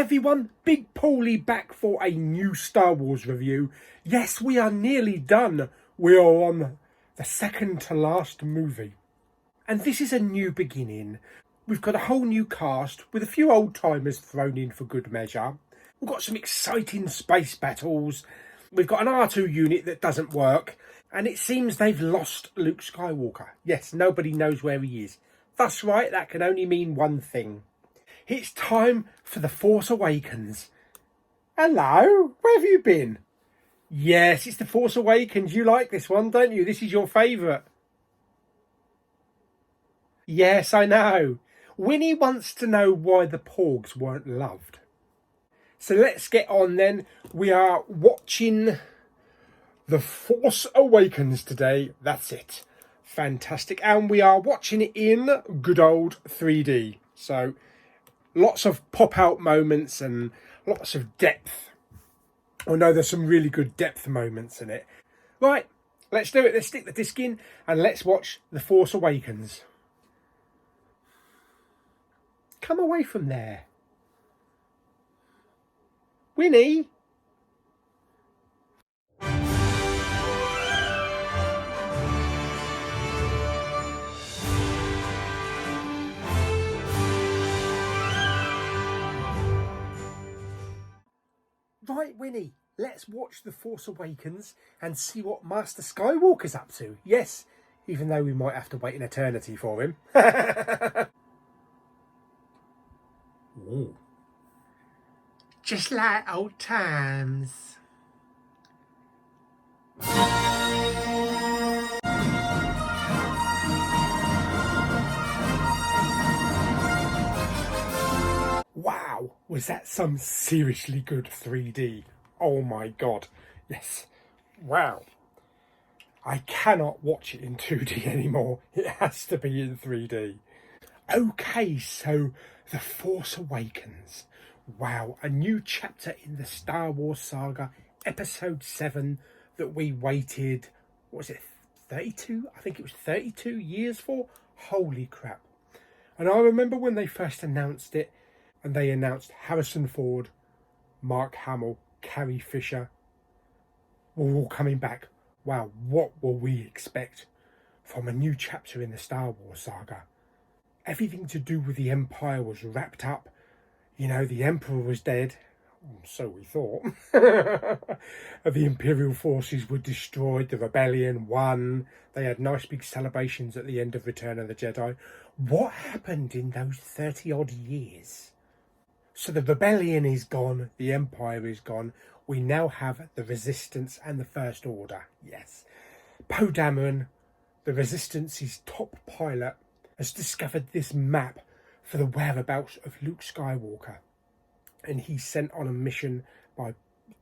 everyone, Big Pauly back for a new Star Wars review. Yes, we are nearly done. We are on the second to last movie. And this is a new beginning. We've got a whole new cast with a few old timers thrown in for good measure. We've got some exciting space battles. We've got an R2 unit that doesn't work. And it seems they've lost Luke Skywalker. Yes, nobody knows where he is. That's right, that can only mean one thing. It's time for The Force Awakens. Hello, where have you been? Yes, it's The Force Awakens. You like this one, don't you? This is your favourite. Yes, I know. Winnie wants to know why the Porgs weren't loved. So let's get on then. We are watching The Force Awakens today. That's it. Fantastic. And we are watching it in good old 3D. So lots of pop-out moments and lots of depth. Oh no, there's some really good depth moments in it. Right, let's do it. Let's stick the disc in and let's watch The Force Awakens. Come away from there. Winnie? Right, Winnie, let's watch The Force Awakens and see what Master Skywalker's up to. Yes, even though we might have to wait an eternity for him. Ooh. Just like old times. Wow, was that some seriously good 3D? Oh my god, yes, wow. I cannot watch it in 2D anymore, it has to be in 3D. Okay, so The Force Awakens. Wow, a new chapter in the Star Wars saga, episode 7 that we waited, what was it, 32? I think it was 32 years for? Holy crap. And I remember when they first announced it, and they announced Harrison Ford, Mark Hamill, Carrie Fisher were all coming back. Wow, what will we expect from a new chapter in the Star Wars saga? Everything to do with the Empire was wrapped up. You know, the Emperor was dead. So we thought. The Imperial forces were destroyed. The rebellion won. They had nice big celebrations at the end of Return of the Jedi. What happened in those 30 odd years? So the rebellion is gone, the Empire is gone. We now have the Resistance and the First Order. Yes. Poe Dameron, the Resistance's top pilot, has discovered this map for the whereabouts of Luke Skywalker. And he's sent on a mission by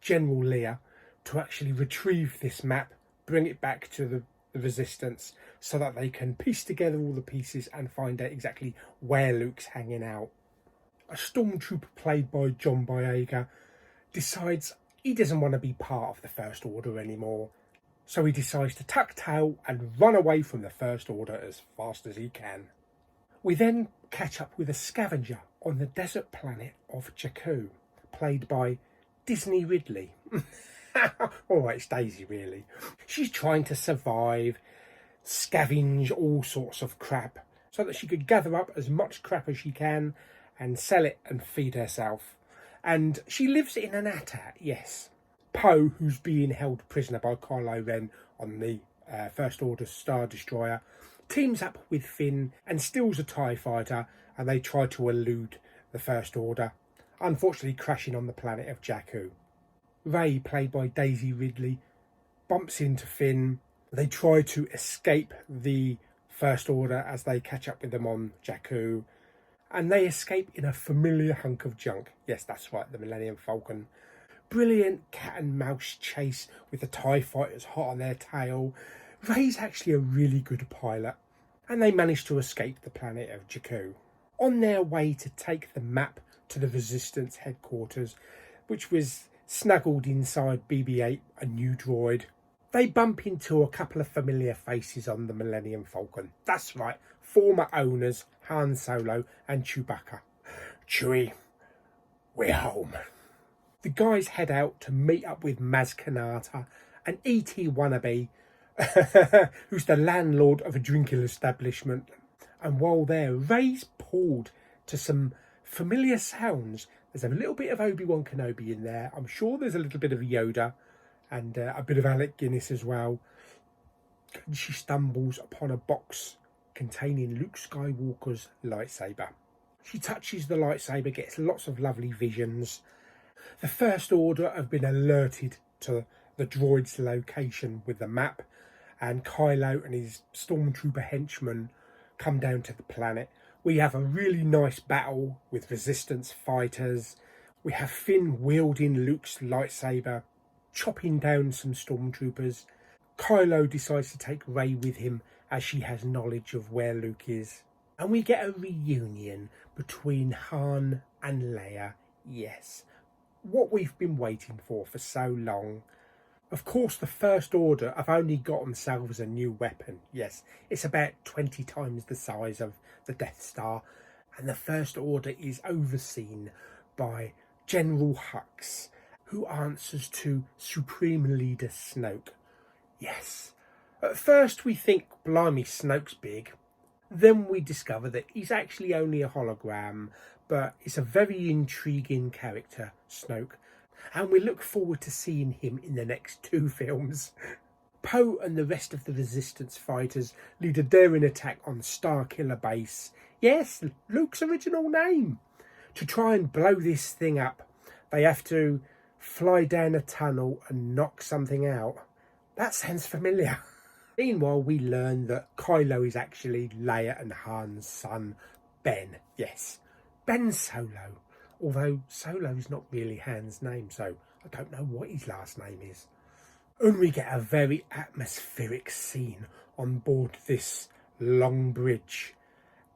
General Leia to actually retrieve this map, bring it back to the Resistance so that they can piece together all the pieces and find out exactly where Luke's hanging out. A stormtrooper played by John Boyega decides he doesn't want to be part of the First Order anymore. So he decides to tuck tail and run away from the First Order as fast as he can. We then catch up with a scavenger on the desert planet of Jakku, played by Disney Ridley. Alright, it's Daisy really. She's trying to survive, scavenge all sorts of crap, so that she could gather up as much crap as she can and sell it and feed herself. And she lives in an AT-AT, yes. Poe, who's being held prisoner by Kylo Ren on the First Order Star Destroyer, teams up with Finn and steals a TIE fighter, and they try to elude the First Order, unfortunately crashing on the planet of Jakku. Rey, played by Daisy Ridley, bumps into Finn. They try to escape the First Order as they catch up with them on Jakku, and they escape in a familiar hunk of junk. Yes, that's right, the Millennium Falcon. Brilliant cat and mouse chase with the TIE fighters hot on their tail. Rey's actually a really good pilot, and they manage to escape the planet of Jakku. On their way to take the map to the Resistance headquarters, which was snuggled inside BB-8, a new droid, they bump into a couple of familiar faces on the Millennium Falcon. That's right, former owners Han Solo and Chewbacca. Chewie, we're home. The guys head out to meet up with Maz Kanata, an E.T. wannabe, who's the landlord of a drinking establishment. And while there, Rey's pulled to some familiar sounds. There's a little bit of Obi-Wan Kenobi in there. I'm sure there's a little bit of Yoda and a bit of Alec Guinness as well. And she stumbles upon a box containing Luke Skywalker's lightsaber. She touches the lightsaber, gets lots of lovely visions. The First Order have been alerted to the droid's location with the map, and Kylo and his stormtrooper henchmen come down to the planet. We have a really nice battle with Resistance fighters. We have Finn wielding Luke's lightsaber, chopping down some stormtroopers. Kylo decides to take Rey with him as she has knowledge of where Luke is. And we get a reunion between Han and Leia. Yes, what we've been waiting for so long. Of course, the First Order have only got themselves a new weapon. Yes, it's about 20 times the size of the Death Star. And the First Order is overseen by General Hux, who answers to Supreme Leader Snoke. Yes, at first we think, blimey, Snoke's big. Then we discover that he's actually only a hologram, but it's a very intriguing character, Snoke. And we look forward to seeing him in the next 2 films. Poe and the rest of the Resistance fighters lead a daring attack on Starkiller Base. Yes, Luke's original name. To try and blow this thing up, they have to fly down a tunnel and knock something out. That sounds familiar. Meanwhile, we learn that Kylo is actually Leia and Han's son, Ben. Yes, Ben Solo. Although Solo is not really Han's name, so I don't know what his last name is. And we get a very atmospheric scene on board this long bridge.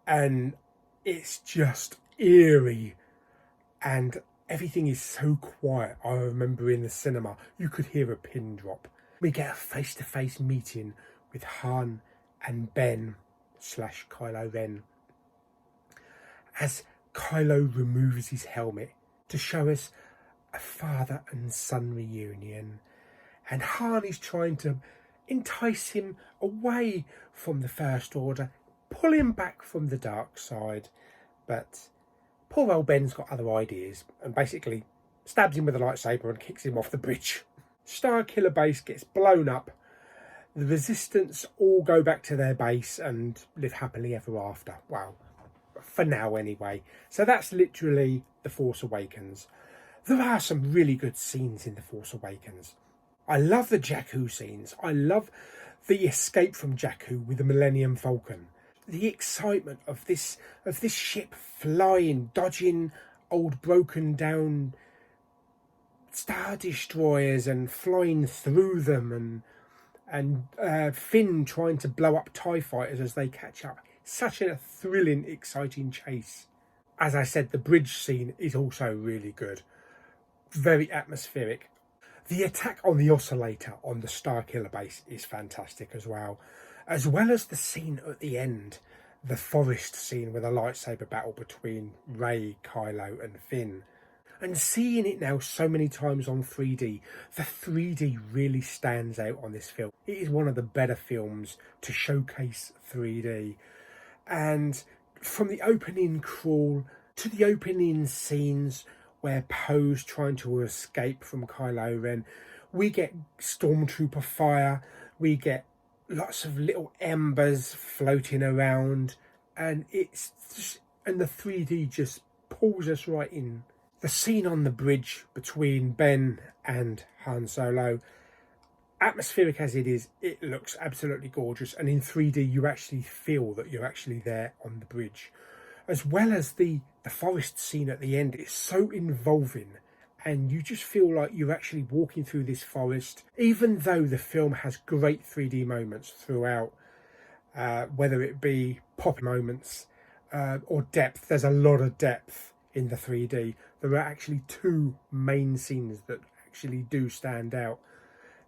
And it's just eerie. And everything is so quiet. I remember in the cinema, you could hear a pin drop. We get a face-to-face meeting with Han and Ben / Kylo Ren, as Kylo removes his helmet to show us a father and son reunion, and Han is trying to entice him away from the First Order, pull him back from the dark side, but poor old Ben's got other ideas and basically stabs him with a lightsaber and kicks him off the bridge. Starkiller Base gets blown up. The Resistance all go back to their base and live happily ever after. Well, for now anyway. So that's literally The Force Awakens. There are some really good scenes in The Force Awakens. I love the Jakku scenes. I love the escape from Jakku with the Millennium Falcon. The excitement of this ship flying, dodging old broken down Star Destroyers and flying through them, and Finn trying to blow up TIE fighters as they catch up. Such a thrilling, exciting chase. As I said, the bridge scene is also really good. Very atmospheric. The attack on the oscillator on the Starkiller Base is fantastic as well as the scene at the end, the forest scene with a lightsaber battle between Rey, Kylo and Finn. And seeing it now so many times on 3D, the 3D really stands out on this film. It is one of the better films to showcase 3D. And from the opening crawl to the opening scenes where Poe's trying to escape from Kylo Ren, we get stormtrooper fire, we get lots of little embers floating around, and the 3D just pulls us right in. The scene on the bridge between Ben and Han Solo, atmospheric as it is, it looks absolutely gorgeous. And in 3D, you actually feel that you're actually there on the bridge. As well as the forest scene at the end, it's so involving. And you just feel like you're actually walking through this forest. Even though the film has great 3D moments throughout, whether it be pop moments or depth, there's a lot of depth in the 3D. There are actually 2 main scenes that actually do stand out.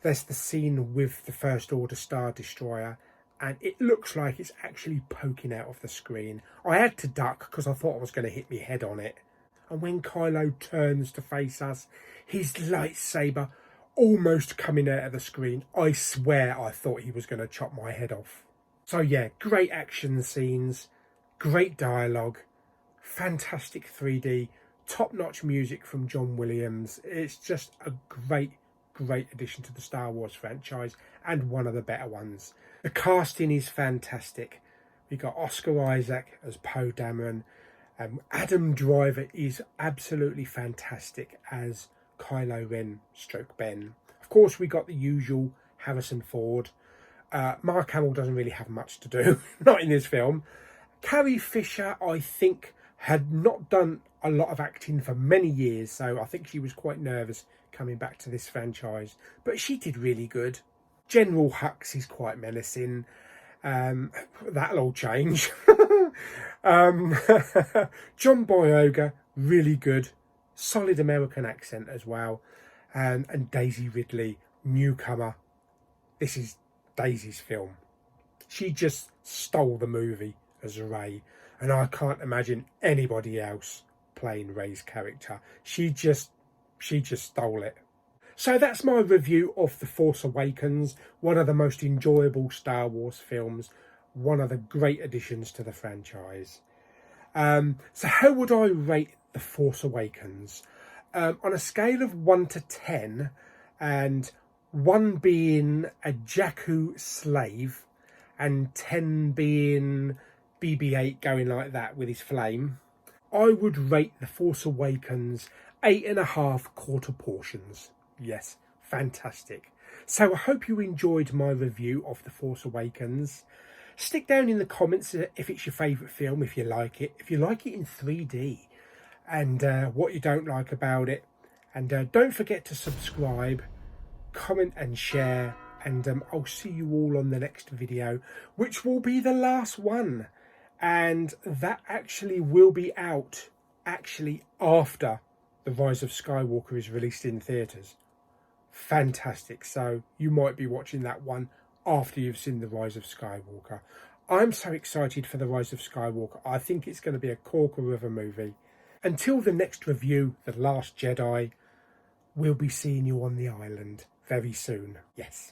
There's the scene with the First Order Star Destroyer, and it looks like it's actually poking out of the screen. I had to duck because I thought I was going to hit my head on it. And when Kylo turns to face us, his lightsaber almost coming out of the screen, I swear I thought he was going to chop my head off. So yeah, great action scenes, great dialogue, fantastic 3D, top-notch music from John Williams. It's just a great addition to the Star Wars franchise, and one of the better ones. The casting is fantastic. We got Oscar Isaac as Poe Dameron. Adam Driver is absolutely fantastic as Kylo Ren / Ben. Of course, we got the usual Harrison Ford. Mark Hamill doesn't really have much to do, not in this film. Carrie Fisher, I think, had not done a lot of acting for many years, so I think she was quite nervous coming back to this franchise, but she did really good. General Hux is quite menacing. That'll all change. John Boyega, really good. Solid American accent as well. And Daisy Ridley, newcomer. This is Daisy's film. She just stole the movie as Rey, and I can't imagine anybody else playing Rey's character. She just stole it. So that's my review of The Force Awakens, one of the most enjoyable Star Wars films, one of the great additions to the franchise. So how would I rate The Force Awakens? On a scale of 1 to 10, and 1 being a Jakku slave, and 10 being BB-8 going like that with his flame, I would rate The Force Awakens 8.5 quarter portions. Yes, fantastic. So I hope you enjoyed my review of The Force Awakens. Stick down in the comments if it's your favourite film, if you like it in 3D, and what you don't like about it. And don't forget to subscribe, comment and share, and I'll see you all on the next video, which will be the last one. And that actually will be out after The Rise of Skywalker is released in theatres. Fantastic. So you might be watching that one after you've seen The Rise of Skywalker. I'm so excited for The Rise of Skywalker. I think it's going to be a corker of a movie. Until the next review, The Last Jedi, we'll be seeing you on the island very soon. Yes.